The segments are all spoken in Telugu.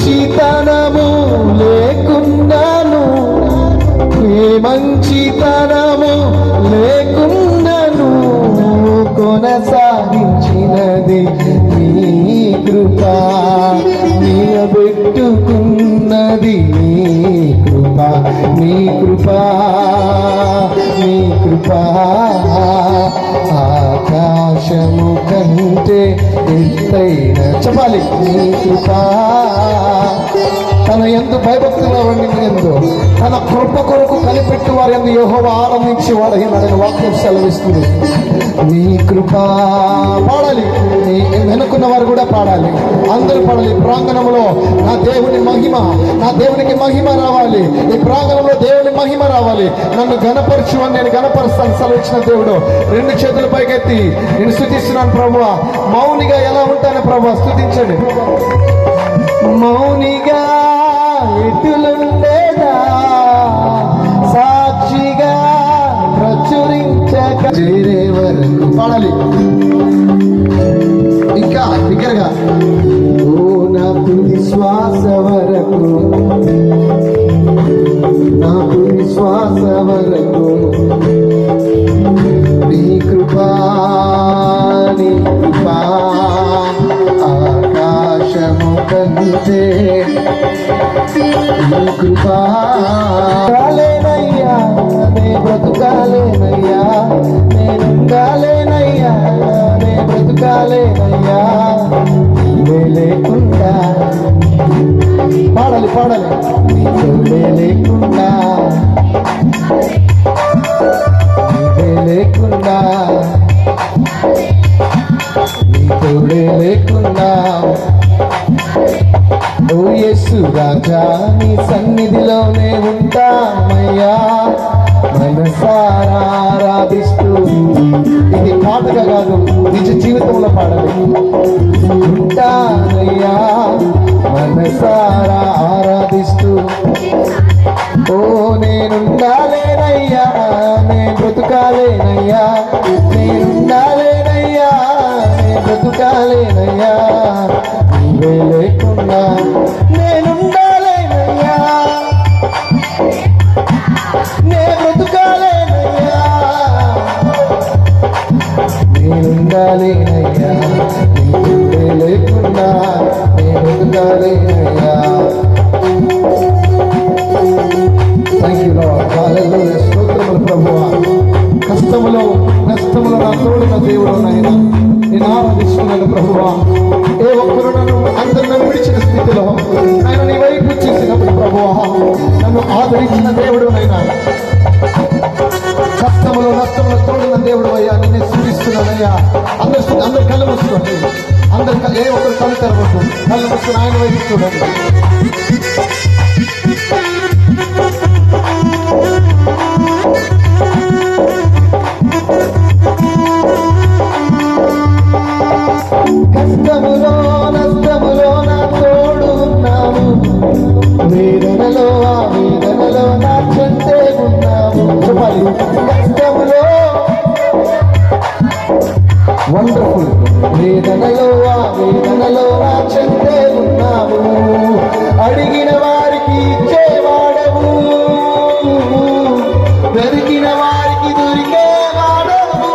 మంచితనము లేకున్నాను, ఏ మంచితనము లేకున్నాను, కొనసాగించినది నీ కృప, నిలబెట్టుకున్నది నీ కృప, నీ కృప, నీ కృప. ఆకాశము కంటే ఎత్తైన చెప్పాలి నీ కృప. తన యందు భయభక్తుల్లో ఉండిందో తన కృప కొరకు కనిపెట్టి వారి యందు యెహోవా ఆనందించి వాడని వాక్యం సెలవిస్తుంది. నీ కృప పాడాలి, వెనుకున్న వారు కూడా పాడాలి, అందరూ పాడాలి. ప్రాంగణంలో నా దేవుని మహిమ, నా దేవునికి మహిమ రావాలి. ఈ ప్రాంగణంలో దేవుని మహిమ రావాలి. నన్ను ఘనపరచు అని నేను ఘనపరుస్తాను సెలవిచ్చిన దేవుడు. రెండు చేతుల పైకెత్తి నేను స్తుతిస్తున్నాను ప్రభువా. మౌనిగా ఎలా ఉంటాను ప్రభువా, స్తుతించండి. మౌనిగా ఎటులుండేదా, సాక్షిగా ప్రచురించక చేరే వరకు పాడాలి. ఇంకా దగ్గరగా ఓ నా తుది శ్వాస వరకు, నా తుది శ్వాస వరకు నీ కృపా, నీ కృపా. ఆకాశము కంటే నీ కృపా. కాలేనయ్యా నే బ్రతుకాలేనయ్యా, నేనుండాలేనయ్యా నే బ్రతుకాలేనయ్యా, నీవే లేకుండా పాడాలి పాడాలి. నీవే లేకుండా, నీవే లేకుండా, నీ తోడే లేకుండా. ఓ యేసు రాజా నీ సన్నిధిలోనే ఉంటామయ్యా, మనసారా ఆరాధిస్తూ. ఇది పాటగా కాదు, నిజ జీవితంలో పాడాలి. ఉంటానయ్యా మనసారా ఆరాధిస్తూ. ఓ నేనుండాలేనయ్యా నే బ్రతుకాలేనయ్యా, నేనుండాలేనయ్యా నే బ్రతుకాలేనయ్యా, నీవే లేకుండా నేనుండాలేనయ్యా, నే బ్రతుకాలేనయ్యా, నేనుండాలేనయ్యా, నీవే లేకుండా నే బ్రతుకాలేనయ్యా. థ్యాంక్ యూ లార్డ్, హల్లెలూయా. స్తోత్రములు ప్రభువా. కష్టములో నష్టములో నా తోడున్న దేవుడు నాయన నేను ఆరాధిస్తున్నాను ప్రభువా. ఏ ఒక్కరు అందరూ నన్ను విడిచిన స్థితిలో ఆయన నీ వైపు చేసినప్పుడు ప్రభువా నన్ను ఆదరించిన దేవుడు నైనా, కష్టములో నష్టములో తోడున్న దేవుడు అయ్యా నిన్ను స్తుతిస్తున్నానయ్యా. అందరు కళ్ళు మూసుకోండి, అందరు ఏ ఒక్కరు కళ్ళు తెరవద్దు, కళ్ళు మూసుకుని ఆయన వైపు చూడండి. కష్టములో నష్టములో నా తోడు ఉన్నావు, వేదనలో ఆ వేదనలో నా చెంతే ఉన్నావు. చెప్పాలి. కష్టములో వండర్ఫుల్, వేదనలో ఆ వేదనలో నా చెంతే ఉన్నావు, అడిగిన వారికి ఇచ్చేవాడవు, వెతికిన వారికి దొరికేవాడవు,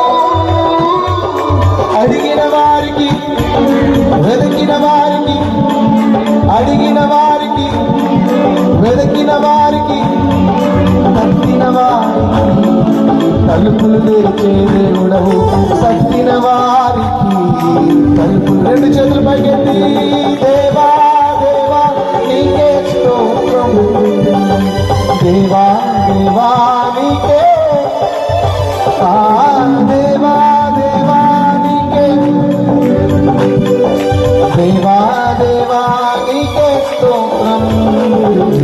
అడిగిన వారికి వెతికిన వారికి, అడిగిన వారికి వెతికిన వారికి, తట్టిన వారికి తలుపులు తెరిచే దేవుడవు, తట్టిన వారికి తలుపులు. రెండు చేతులు పైకెత్తి దేవా దేవా నీకే స్తోత్రం, దేవా దేవా నీకే, దేవా దేవా నీకే, దేవా దేవా నీకే స్తోత్రం.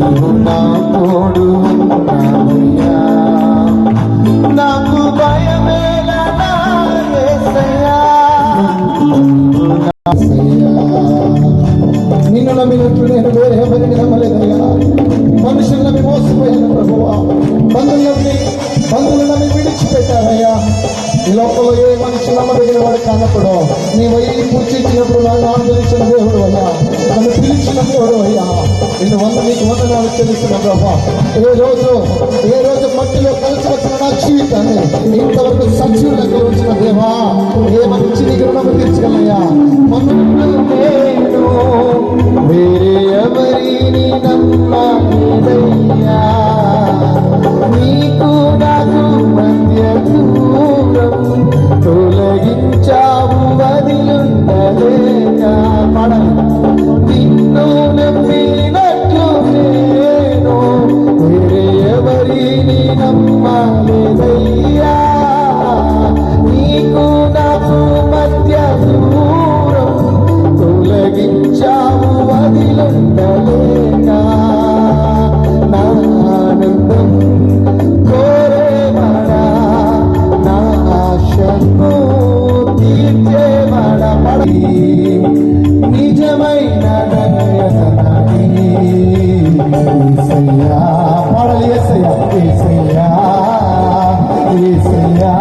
నీవు నా తోడు ఉన్నావయ్యా, నాకు భయమేలా నా యేసయ్యా, నిన్ను నమ్మినట్లు నేను వేరే ఎవరిని నమ్మలేదయ్యా. మనుషులు నమ్మి మోసపోయాను ప్రభువా, బంధువులు నమ్మి విడిచిపెట్టారయ్యా. ఈ లోకంలో ఏ మనిషి నమ్మదగిన వాడు కానప్పుడు నీవయ్యి పూర్తించినప్పుడు నన్ను ఆదరించిన దేవుడు అయ్యా, నన్ను పిలిచిన దేవుడు అయ్యా, నిన్ను నీకు వందనాలు తెలుస్తున్న ప్రభా. ఏ రోజు మట్టిలో కలిసి వచ్చిన నా జీవితాన్ని ఇంతవరకు సజీవులకు వచ్చిన దేవా, ఏ మంచి నీకు రుణము తీర్చగలయ్యా. నేను వేరే ఎవరిని నమ్మలేదయ్యా, నీకు నాకు మధ్య దూరం తొలగించావు వదిలుండలేక. నిన్ను నమ్మినట్లు నేను వేరే ఎవరిని నమ్మలేదయ్యా, నీకు నాకు మధ్య దూరం తొలగించావు వదిలుండలేక. నా ఆనందం కోరేవాడా, నా ఆశను తీర్చేవాడా, నిజమైన నన్యతనని యేసయ్యా. పాడాలి యేసయ్యా, యేసయ్యా, యేసయ్యా,